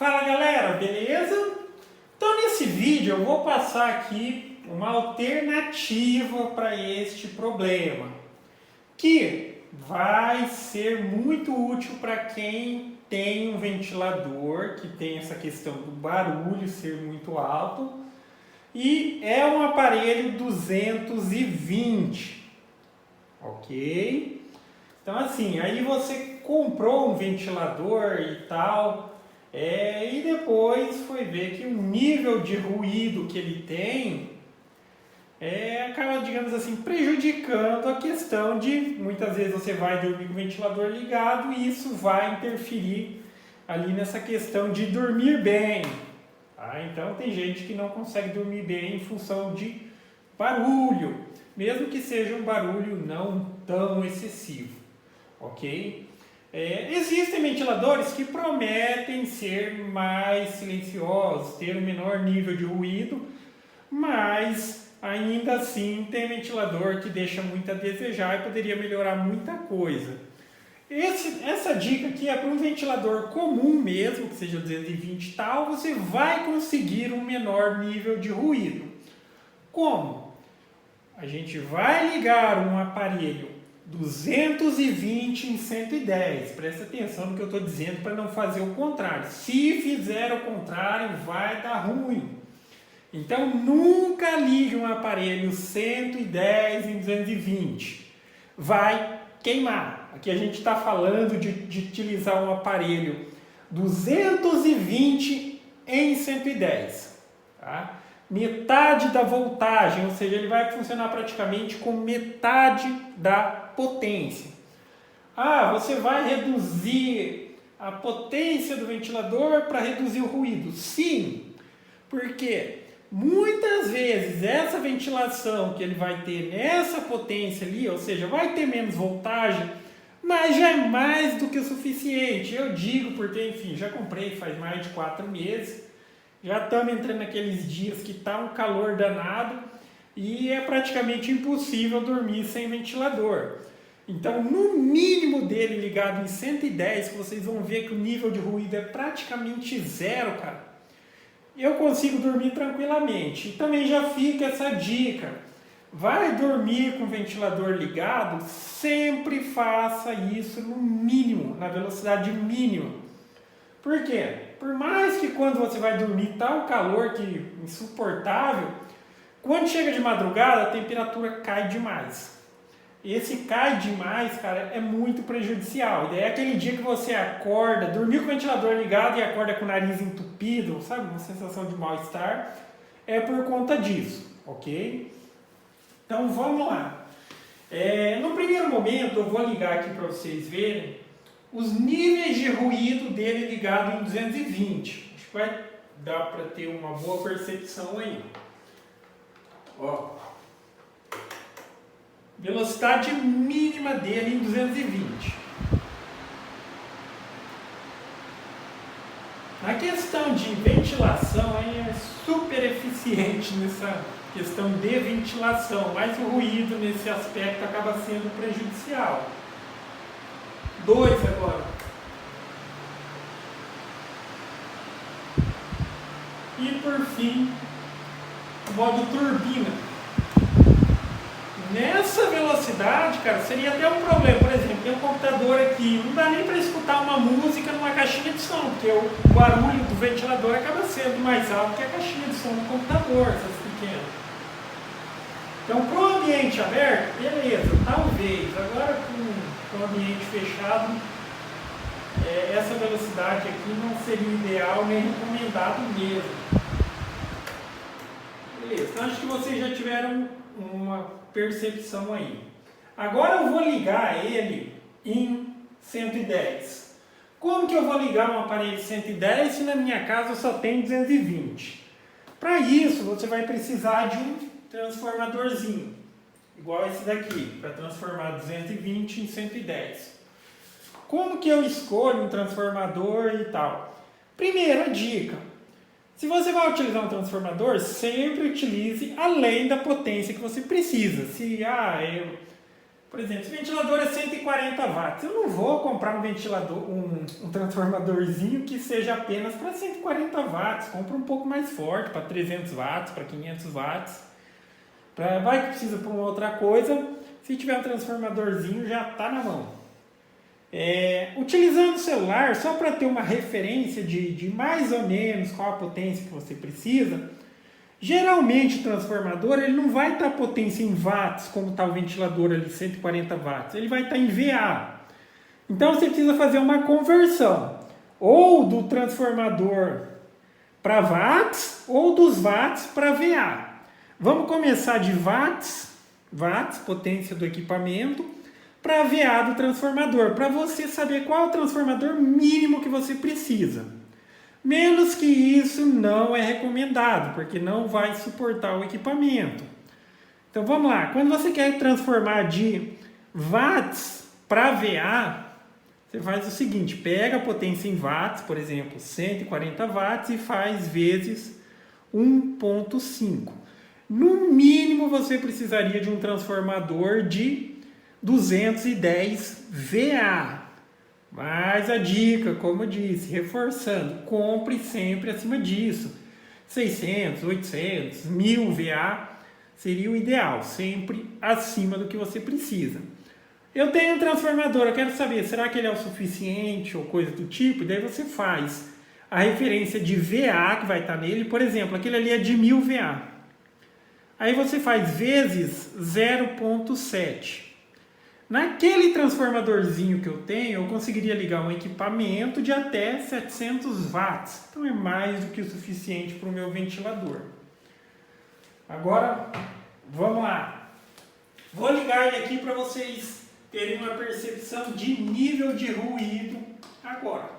Fala galera, beleza? Então nesse vídeo eu vou passar aqui uma alternativa para este problema, que vai ser muito útil para quem tem um ventilador, que tem essa questão do barulho ser muito alto, e é um aparelho 220, ok? Então assim, aí você comprou um ventilador e tal, e depois foi ver que o nível de ruído que ele tem acaba, digamos assim, prejudicando a questão de, muitas vezes você vai dormir com o ventilador ligado e isso vai interferir ali nessa questão de dormir bem. Tá? Então tem gente que não consegue dormir bem em função de barulho, mesmo que seja um barulho não tão excessivo. Ok? Existem ventiladores que prometem ser mais silenciosos, ter um menor nível de ruído, mas ainda assim tem ventilador que deixa muito a desejar e poderia melhorar muita coisa. Essa dica aqui é para um ventilador comum mesmo, que seja 220 e tal, você vai conseguir um menor nível de ruído. Como? A gente vai ligar um aparelho 220 em 110. Presta atenção no que eu estou dizendo para não fazer o contrário. Se fizer o contrário, vai dar ruim. Então, nunca ligue um aparelho 110 em 220. Vai queimar. Aqui a gente está falando de utilizar um aparelho 220 em 110. Tá? Metade da voltagem, ou seja, ele vai funcionar praticamente com metade da potência. Você vai reduzir a potência do ventilador para reduzir o ruído? Sim, porque muitas vezes essa ventilação que ele vai ter nessa potência ali, ou seja, vai ter menos voltagem, mas já é mais do que o suficiente. Eu digo porque, enfim, já comprei faz mais de 4 meses, já estamos entrando naqueles dias que está um calor danado e é praticamente impossível dormir sem ventilador. Então, no mínimo dele ligado em 110, que vocês vão ver que o nível de ruído é praticamente zero, cara. Eu consigo dormir tranquilamente. E também já fica essa dica. Vai dormir com o ventilador ligado, sempre faça isso no mínimo, na velocidade mínima. Por quê? Por mais que quando você vai dormir tá um calor que insuportável, quando chega de madrugada a temperatura cai demais. Esse cai demais, cara, é muito prejudicial. E daí é aquele dia que você acorda, dormiu com o ventilador ligado e acorda com o nariz entupido, sabe? Uma sensação de mal-estar. É por conta disso, ok? Então vamos lá. No primeiro momento eu vou ligar aqui para vocês verem os níveis de ruído dele ligado em 220. Acho que vai dar para ter uma boa percepção aí. Ó. Velocidade mínima dele em 220. A questão de ventilação é super eficiente nessa questão de ventilação, mas o ruído nesse aspecto acaba sendo prejudicial. 2 agora. E por fim, o modo turbina. Nessa velocidade, cara, seria até um problema. Por exemplo, tem um computador aqui, não dá nem para escutar uma música numa caixinha de som, porque o barulho do ventilador acaba sendo mais alto que a caixinha de som do computador, essas pequenas. Então, para o ambiente aberto, beleza, talvez. Agora, com o ambiente fechado, essa velocidade aqui não seria ideal nem recomendado mesmo. Beleza, então acho que vocês já tiveram uma percepção aí. Agora eu vou ligar ele em 110. Como que eu vou ligar um aparelho 110 se na minha casa só tem 220? Para isso, você vai precisar de um transformadorzinho, igual esse daqui, para transformar 220 em 110. Como que eu escolho um transformador e tal? Primeira dica: se você vai utilizar um transformador, sempre utilize além da potência que você precisa. Por exemplo, se o ventilador é 140 watts, eu não vou comprar um ventilador, um transformadorzinho que seja apenas para 140 watts. Compra um pouco mais forte, para 300 watts, para 500 watts. Vai que precisa para uma outra coisa, se tiver um transformadorzinho já está na mão. Utilizando o celular, só para ter uma referência de mais ou menos qual a potência que você precisa, geralmente o transformador ele não vai estar potência em watts, como está o ventilador ali, 140 watts, ele vai estar em VA. Então você precisa fazer uma conversão, ou do transformador para watts, ou dos watts para VA. Vamos começar de watts, potência do equipamento, para VA do transformador, para você saber qual é o transformador mínimo que você precisa. Menos que isso não é recomendado, porque não vai suportar o equipamento. Então vamos lá, quando você quer transformar de watts para VA, você faz o seguinte, pega a potência em watts, por exemplo, 140 watts e faz vezes 1.5. No mínimo você precisaria de um transformador de 210 VA. Mas a dica, como eu disse, reforçando, compre sempre acima disso. 600, 800, 1000 VA seria o ideal, sempre acima do que você precisa. Eu tenho um transformador, eu quero saber, será que ele é o suficiente ou coisa do tipo? Daí você faz a referência de VA que vai estar nele, por exemplo, aquele ali é de 1000 VA. Aí você faz vezes 0.7. Naquele transformadorzinho que eu tenho, eu conseguiria ligar um equipamento de até 700 watts. Então é mais do que o suficiente para o meu ventilador. Agora, vamos lá. Vou ligar ele aqui para vocês terem uma percepção de nível de ruído agora.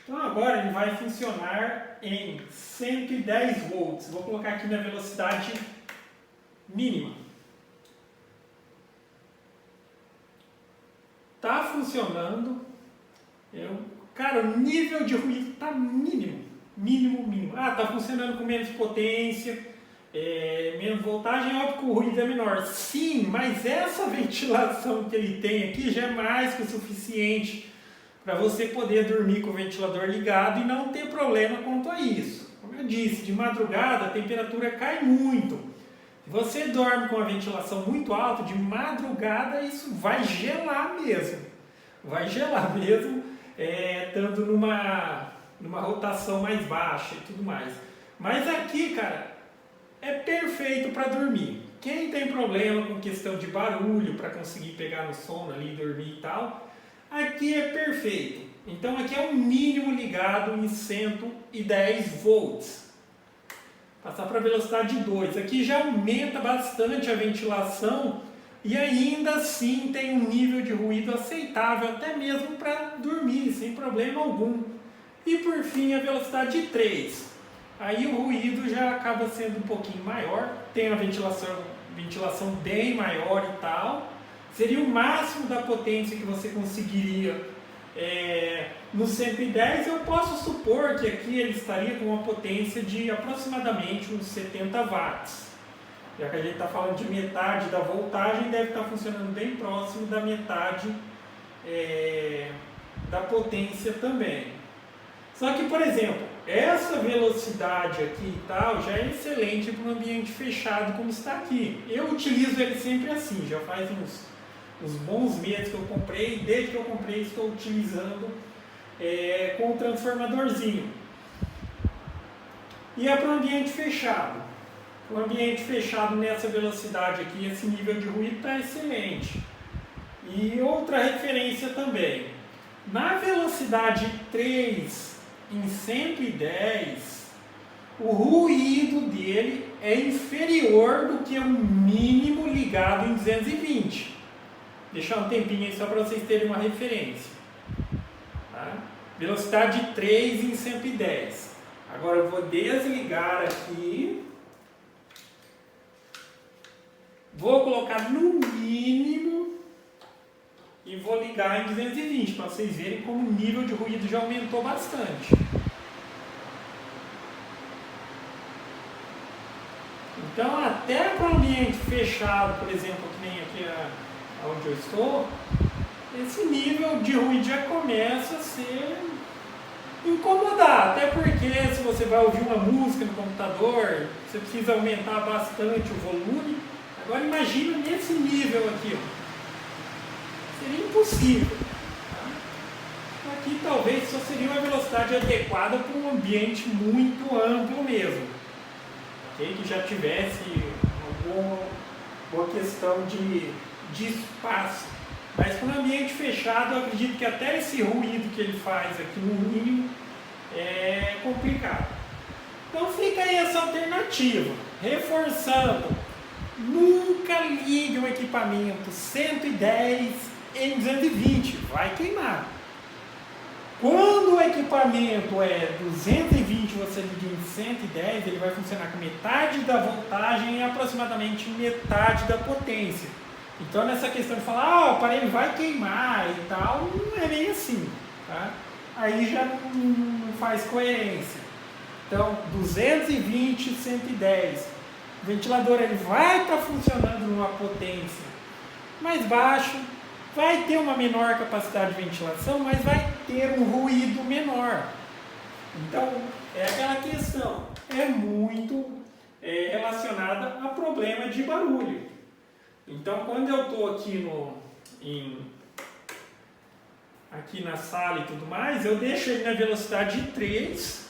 Então agora ele vai funcionar em 110 volts. Vou colocar aqui na velocidade mínima. Tá funcionando. Cara, o nível de ruído tá mínimo. Mínimo. Tá funcionando com menos potência, menos voltagem, óbvio que o ruído é menor. Sim, mas essa ventilação que ele tem aqui já é mais que o suficiente para você poder dormir com o ventilador ligado e não ter problema quanto a isso. Como eu disse, de madrugada a temperatura cai muito. Se você dorme com a ventilação muito alta, de madrugada isso vai gelar mesmo. Estando numa rotação mais baixa e tudo mais. Mas aqui, cara, é perfeito para dormir. Quem tem problema com questão de barulho, para conseguir pegar no sono ali, dormir e tal, aqui é perfeito. Então aqui é o mínimo ligado em 110 volts. Passar para a velocidade 2. Aqui já aumenta bastante a ventilação e ainda assim tem um nível de ruído aceitável, até mesmo para dormir, sem problema algum. E por fim a velocidade 3. Aí o ruído já acaba sendo um pouquinho maior, tem a ventilação bem maior e tal. Seria o máximo da potência que você conseguiria no 110. Eu posso supor que aqui ele estaria com uma potência de aproximadamente uns 70 watts. Já que a gente está falando de metade da voltagem, deve estar funcionando bem próximo da metade da potência também. Só que, por exemplo, essa velocidade aqui e tal já é excelente para um ambiente fechado como está aqui. Eu utilizo ele sempre assim, já faz uns bons meses que eu comprei, desde que eu comprei estou utilizando com o transformadorzinho. E é para um ambiente fechado. O ambiente fechado nessa velocidade aqui, esse nível de ruído está excelente. E outra referência também, na velocidade 3 em 110, o ruído dele é inferior do que o mínimo ligado em 220. Deixar um tempinho aí só para vocês terem uma referência. Tá? Velocidade 3 em 110. Agora eu vou desligar aqui. Vou colocar no mínimo e vou ligar em 220 para vocês verem como o nível de ruído já aumentou bastante. Então, até para um ambiente fechado, por exemplo, que nem aqui onde eu estou, esse nível de ruído já começa a ser incomodar. Até porque se você vai ouvir uma música no computador, você precisa aumentar bastante o volume. Agora imagina nesse nível aqui, ó. Seria impossível. Tá? Aqui talvez só seria uma velocidade adequada para um ambiente muito amplo mesmo. Okay? Que já tivesse alguma questão de espaço. Mas para um ambiente fechado, eu acredito que até esse ruído que ele faz aqui no mínimo é complicado. Então fica aí essa alternativa. Reforçando, nunca ligue o equipamento 110 em 220, vai queimar. Quando o equipamento é 220 você liga em 110, ele vai funcionar com metade da voltagem e aproximadamente metade da potência. Então nessa questão de falar, o aparelho vai queimar e tal, não é bem assim, tá? Aí já não faz coerência. Então 220, 110, o ventilador ele vai estar funcionando numa potência mais baixa, vai ter uma menor capacidade de ventilação, mas vai ter um ruído menor. Então é aquela questão, é muito relacionada a problema de barulho. Então, quando eu estou aqui na sala e tudo mais, eu deixo ele na velocidade de 3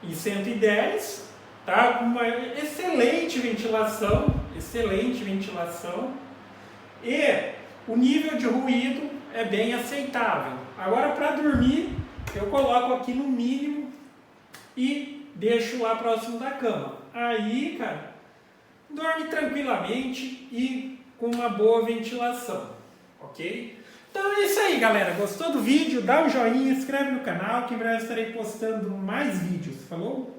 e 110, tá? Com uma excelente ventilação, e o nível de ruído é bem aceitável. Agora, para dormir, eu coloco aqui no mínimo e deixo lá próximo da cama. Aí, cara, dorme tranquilamente e com uma boa ventilação, ok? Então é isso aí, galera. Gostou do vídeo? Dá um joinha, inscreve no canal que em breve estarei postando mais vídeos. Falou?